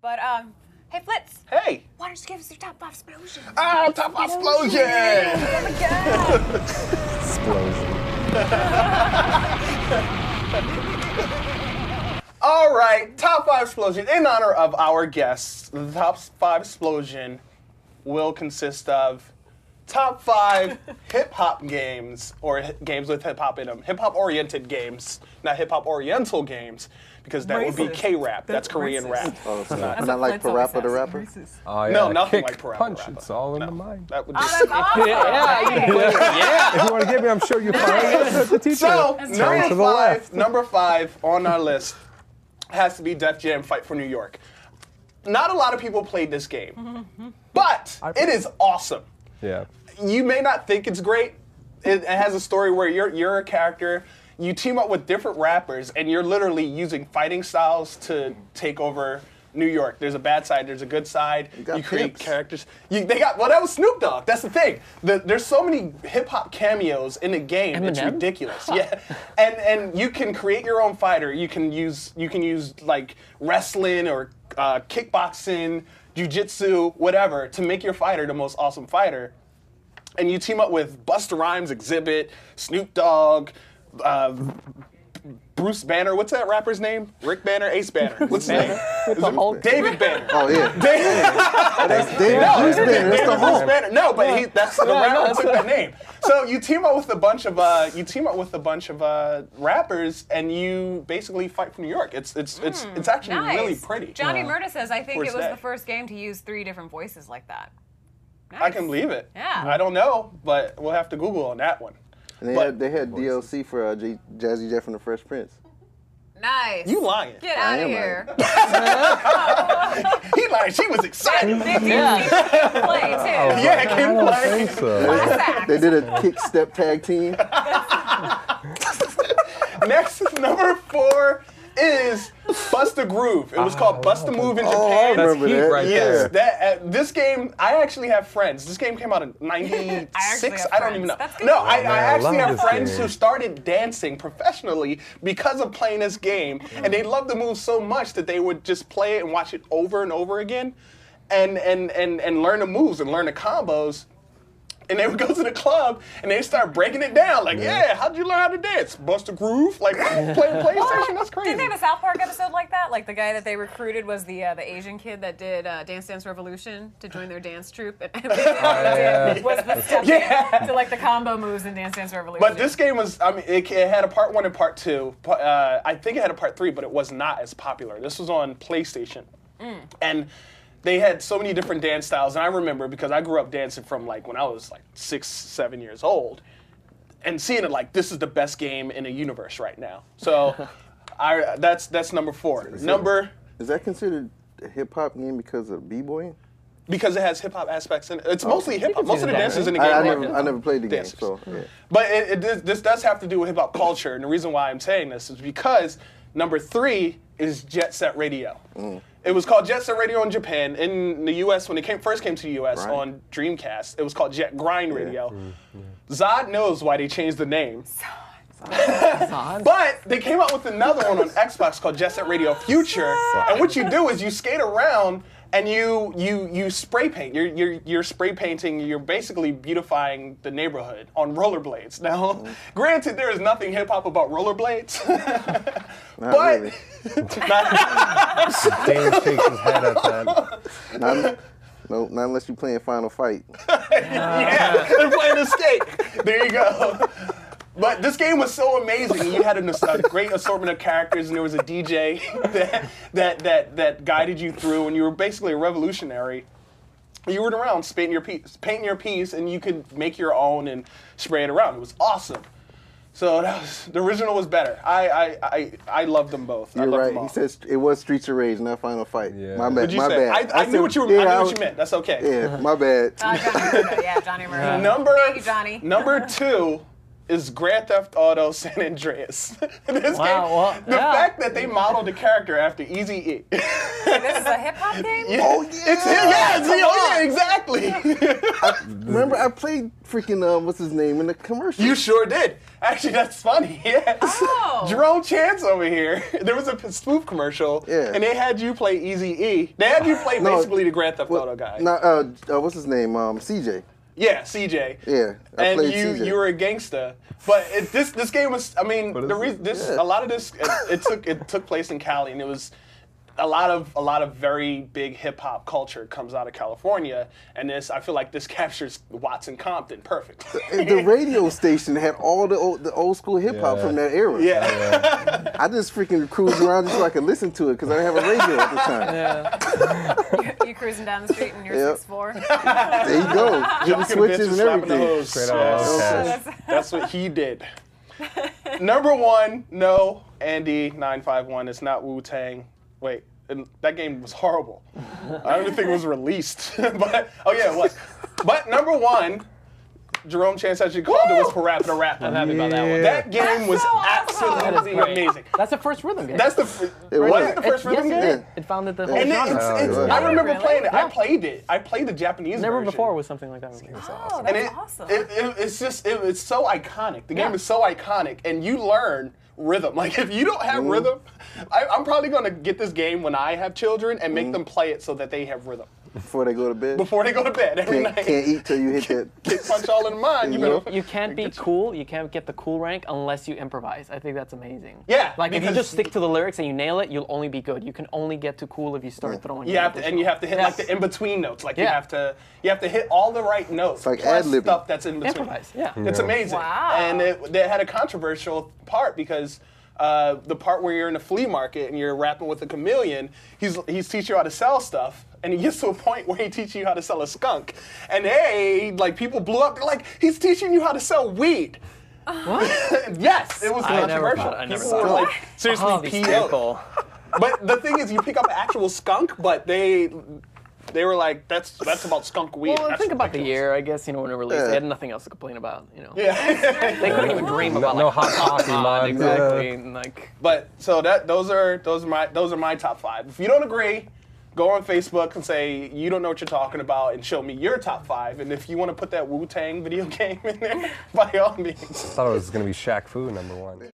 But hey Flitz. Hey. Why don't you give us your top 5 Splosions? Ah, top 5 Splosions! Oh my god. Splosion. All right, top 5 Splosion. In honor of our guests, the top 5 Splosion will consist of top 5 hip-hop games, or games with hip-hop in them. Hip-hop oriented games, not hip-hop oriental games, because that would be K-rap. That's Korean rap. Oh, so not like Parappa the Rapper? Oh, yeah. No, nothing Kick, like Parappa punch, the Rapper. it's all in the mind. That would be That's awesome. yeah. If you want to get me, I'm sure you're fine. The teacher. So, Turn to the left. number 5 on our list has to be Def Jam Fight for New York. Not a lot of people played this game, but it is awesome. Yeah. You may not think it's great. It has a story where you're a character, you team up with different rappers, and you're literally using fighting styles to take over New York. There's a bad side, there's a good side. You create characters. That was Snoop Dogg. That's the thing. There's so many hip hop cameos in the game. It's ridiculous. Yeah, and you can create your own fighter. You can use like wrestling or kickboxing, jiu-jitsu, whatever, to make your fighter the most awesome fighter. And you team up with Busta Rhymes, Exhibit, Snoop Dogg, Bruce Banner. What's that rapper's name? Rick Banner, Ace Banner. What's his name? David Banner. Oh, yeah. That's David Bruce Banner. That's the Bruce Hulk. Banner. No, but that's the rapper took that name. So you team up with a bunch of rappers, and you basically fight for New York. It's actually really pretty. Johnny Murda says I think it was First day. the first game to use 3 different voices like that. Nice. I can believe it. Yeah. I don't know, but we'll have to Google on that one. And they had DLC for Jazzy Jeff and the Fresh Prince. Nice. You lying. Get out of here. He lying. She was excited. They play too. Yeah, can I play. don't think so. Class act. They did a kick step tag team. Next, number 4 is Bust a Groove. It was called Bust a Move in I Japan. remember heat that. right Yes, there. this game, I actually have friends. This game came out in 96. have I don't even know. friends. That's good. No, I man, I actually love have this friends game. who started dancing professionally because of playing this game. And they loved the move so much that they would just play it and watch it over and over again and learn the moves and learn the combos. And they would go to the club and they start breaking it down. Like, yeah, how'd you learn how to dance? Bust a Groove? Like, playing PlayStation? That's crazy. Didn't they have a South Park episode like that? Like the guy that they recruited was the Asian kid that did Dance Dance Revolution to join their dance troupe, and was the step to like the combo moves in Dance Dance Revolution. But this game was, I mean, it had a part 1 and part 2. I think it had a part 3, but it was not as popular. This was on PlayStation. And they had so many different dance styles, and I remember because I grew up dancing from like when I was like 6, 7 years old, and seeing it like this is the best game in the universe right now. So, that's number 4. Is that considered a hip hop game because of b-boying? Because it has hip hop aspects in it. It's mostly hip hop. Most of the dances in the game I never played the game, dancers. so yeah. But this does have to do with hip hop culture, and the reason why I'm saying this is because number 3 is Jet Set Radio. It was called Jet Set Radio in Japan. In the U.S., when it first came to the U.S. on Dreamcast, it was called Jet Grind Radio. Zod knows why they changed the name. But they came out with another one on Xbox called Jet Set Radio Future. And what you do is you skate around and you spray paint. You're spray painting. You're basically beautifying the neighborhood on rollerblades. Now, granted, there is nothing hip hop about rollerblades, but Really. Dane shakes his head at that. Not unless you're playing Final Fight. yeah, they're playing Escape. There you go. But this game was so amazing. You had a great assortment of characters, and there was a DJ that guided you through, and you were basically a revolutionary. You were around painting your piece, and you could make your own and spray it around. It was awesome. So the original was better. I loved them both. You're right. He says it was Streets of Rage, not Final Fight. Yeah. My bad. What'd you My say? bad. I knew what you meant. That's okay. Yeah, my bad. Johnny Murda. Yeah, Johnny Murda. Number Thank you, Johnny. Number 2 is Grand Theft Auto San Andreas. This Wow, game, well, the yeah. fact that they modeled the character after Eazy-E. This is a hip hop game? Oh, yeah. It's him, yeah, exactly. Remember, I played freaking, what's his name, in the commercial. You sure did. Actually, that's funny, yes. Oh. Jerome Chance over here. There was a spoof commercial, Yeah. and they had you play Eazy-E. They had you play No, basically the Grand Theft Auto guy. What's his name? CJ. Yeah, CJ. Yeah, I And played you CJ. you were a gangster, but this game was. I mean, But the it's- reason this yeah. a lot of this it took place in Cali, and it was a lot of very big hip hop culture comes out of California, and I feel like this captures Watson Compton perfectly. The radio station had all the old school hip hop Yeah. from that era. Yeah. I just freaking cruised around just so I could listen to it because I didn't have a radio at the time. Yeah. You cruising down the street in your Yep. 6'4"? There you go. Hitting Jumping bitches, switches and slapping the everything. hose. Straight out Yes. of That's what he did. Number one, no, Andy 951. It's not Wutang. Wait, that game was horrible. I don't even think it was released. But oh yeah, it was. But number one, Jerome Chance actually called it was Parappa the Rapper. I'm happy about that one. That game was so awesome. absolutely That is great. amazing. That's the first rhythm game. That's the It was was. it the first rhythm yes, game? Yeah. It founded the whole And genre. I remember Really? playing it. Yeah. I played it. I played the Japanese Never version. before was something like that. Oh, And that's awesome. it's so iconic. The game Yeah. is so iconic, and you learn rhythm. Like if you don't have rhythm, I'm probably gonna get this game when I have children and make them play it so that they have rhythm Before they go to bed. before they go to bed every Can't night. eat till you hit that. Kick punch all in the mind. You Yep. better. You can't be cool. You can't get the cool rank unless you improvise. I think that's amazing. Yeah, Like if you because- just stick to the lyrics and you nail it, you'll only be good. You can only get to cool if you start throwing. You have to, and you have to hit like Yes. the in between notes. Like you Yeah. have to hit all the right notes. like plus ad-libbing. stuff that's in between. improvise. Yeah. It's amazing. Wow. And they had a controversial part because the part where you're in a flea market and you're rapping with a chameleon, he's teaching you how to sell stuff, and he gets to a point where he teaches you how to sell a skunk. And like people blew up. They're like, he's teaching you how to sell weed. What? Yes, it was I never controversial. thought- I never People were thought. like seriously Oh, these PO. people. But the thing is, you pick up an actual skunk, but they were like, that's about skunk weed. Well, That's think about the ridiculous. year. I guess when it released, Yeah. they had nothing else to complain about. Yeah. They couldn't even dream about No like hot coffee mod. exactly. Yeah. And, like But so those are my top 5. If you don't agree, go on Facebook and say you don't know what you're talking about and show me your top 5. And if you want to put that Wu-Tang video game in there, by all means. I thought it was going to be Shaq Fu #1.